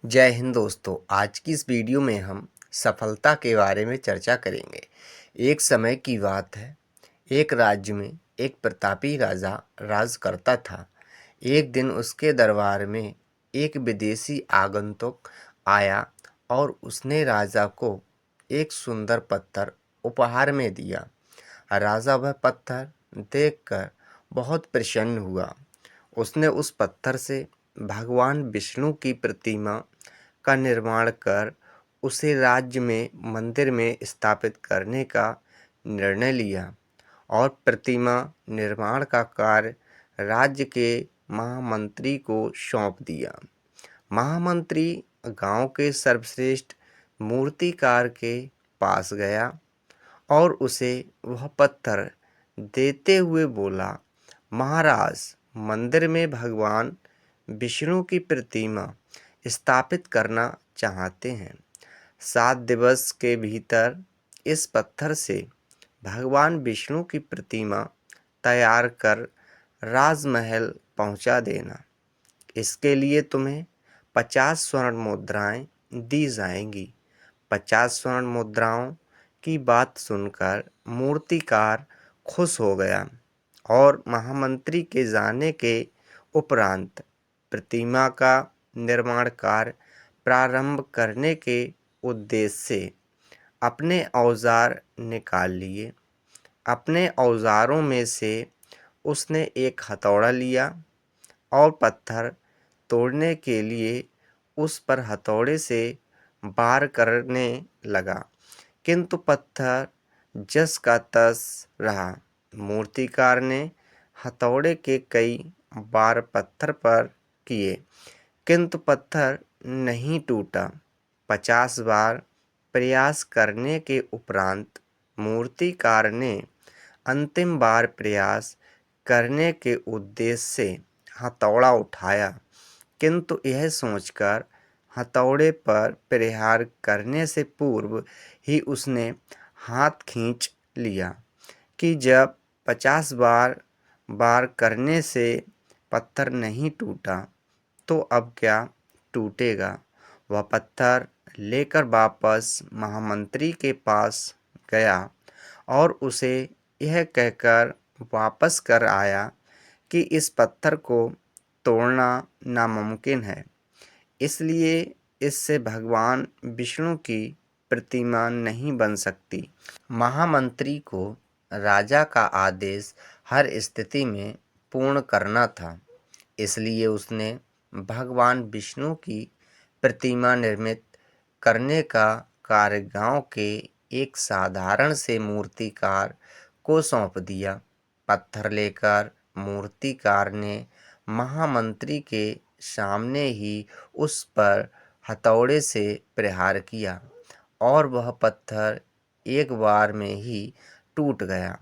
जय हिंद दोस्तों। आज की इस वीडियो में हम सफलता के बारे में चर्चा करेंगे। एक समय की बात है, एक राज्य में एक प्रतापी राजा राज करता था। एक दिन उसके दरबार में एक विदेशी आगंतुक आया और उसने राजा को एक सुंदर पत्थर उपहार में दिया। राजा वह पत्थर देखकर बहुत प्रसन्न हुआ। उसने उस पत्थर से भगवान विष्णु की प्रतिमा का निर्माण कर उसे राज्य में मंदिर में स्थापित करने का निर्णय लिया और प्रतिमा निर्माण का कार्य राज्य के महामंत्री को सौंप दिया। महामंत्री गांव के सर्वश्रेष्ठ मूर्तिकार के पास गया और उसे वह पत्थर देते हुए बोला, महाराज, मंदिर में भगवान विष्णु की प्रतिमा स्थापित करना चाहते हैं। 7 दिवस के भीतर इस पत्थर से भगवान विष्णु की प्रतिमा तैयार कर राजमहल पहुंचा देना। इसके लिए तुम्हें 50 स्वर्ण मुद्राएं दी जाएंगी। 50 स्वर्ण मुद्राओं की बात सुनकर मूर्तिकार खुश हो गया और महामंत्री के जाने के उपरांत प्रतिमा का निर्माण कार्य प्रारंभ करने के उद्देश्य से अपने औजार निकाल लिए। अपने औजारों में से उसने एक हथौड़ा लिया और पत्थर तोड़ने के लिए उस पर हथौड़े से वार करने लगा, किंतु पत्थर जस का तस रहा। मूर्तिकार ने हथौड़े के कई बार पत्थर पर किए, किंतु पत्थर नहीं टूटा। 50 बार प्रयास करने के उपरांत मूर्तिकार ने अंतिम बार प्रयास करने के उद्देश्य से हथौड़ा उठाया, किंतु यह सोचकर हथौड़े पर प्रहार करने से पूर्व ही उसने हाथ खींच लिया कि जब 50 बार करने से पत्थर नहीं टूटा तो अब क्या टूटेगा। वह पत्थर लेकर वापस महामंत्री के पास गया और उसे यह कहकर वापस कर आया कि इस पत्थर को तोड़ना नामुमकिन है, इसलिए इससे भगवान विष्णु की प्रतिमा नहीं बन सकती। महामंत्री को राजा का आदेश हर स्थिति में पूर्ण करना था, इसलिए उसने भगवान विष्णु की प्रतिमा निर्मित करने का कार्य गांव के एक साधारण से मूर्तिकार को सौंप दिया। पत्थर लेकर मूर्तिकार ने महामंत्री के सामने ही उस पर हथौड़े से प्रहार किया और वह पत्थर एक बार में ही टूट गया।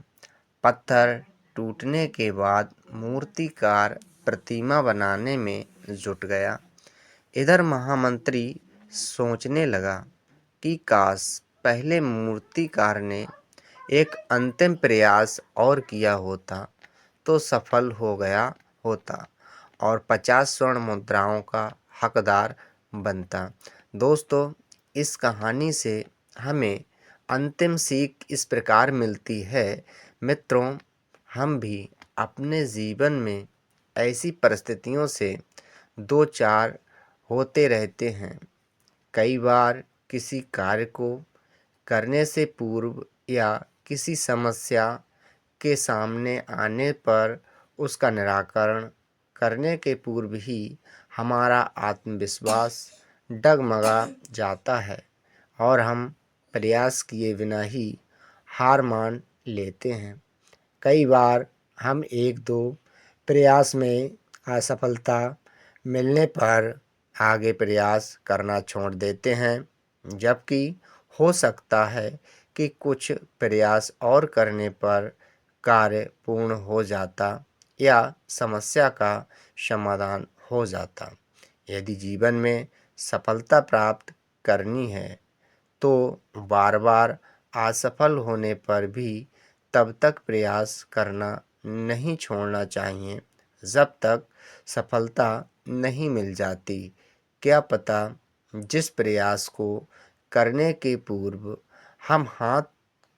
पत्थर टूटने के बाद मूर्तिकार प्रतिमा बनाने में जुट गया। इधर महामंत्री सोचने लगा कि काश पहले मूर्तिकार ने एक अंतिम प्रयास और किया होता तो सफल हो गया होता और 50 स्वर्ण मुद्राओं का हकदार बनता। दोस्तों, इस कहानी से हमें अंतिम सीख इस प्रकार मिलती है। मित्रों, हम भी अपने जीवन में ऐसी परिस्थितियों से दो चार होते रहते हैं। कई बार किसी कार्य को करने से पूर्व या किसी समस्या के सामने आने पर उसका निराकरण करने के पूर्व ही हमारा आत्मविश्वास डगमगा जाता है और हम प्रयास किए बिना ही हार मान लेते हैं। कई बार हम एक दो प्रयास में असफलता मिलने पर आगे प्रयास करना छोड़ देते हैं, जबकि हो सकता है कि कुछ प्रयास और करने पर कार्य पूर्ण हो जाता या समस्या का समाधान हो जाता। यदि जीवन में सफलता प्राप्त करनी है तो बार बार असफल होने पर भी तब तक प्रयास करना नहीं छोड़ना चाहिए जब तक सफलता नहीं मिल जाती। क्या पता जिस प्रयास को करने के पूर्व हम हाथ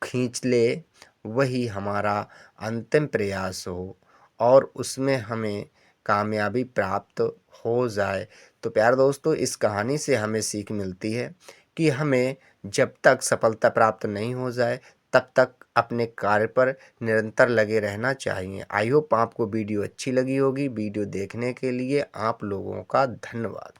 खींच ले वही हमारा अंतिम प्रयास हो और उसमें हमें कामयाबी प्राप्त हो जाए। तो प्यारे दोस्तों, इस कहानी से हमें सीख मिलती है कि हमें जब तक सफलता प्राप्त नहीं हो जाए तब तक अपने कार्य पर निरंतर लगे रहना चाहिए। आई होप आपको वीडियो अच्छी लगी होगी। वीडियो देखने के लिए आप लोगों का धन्यवाद।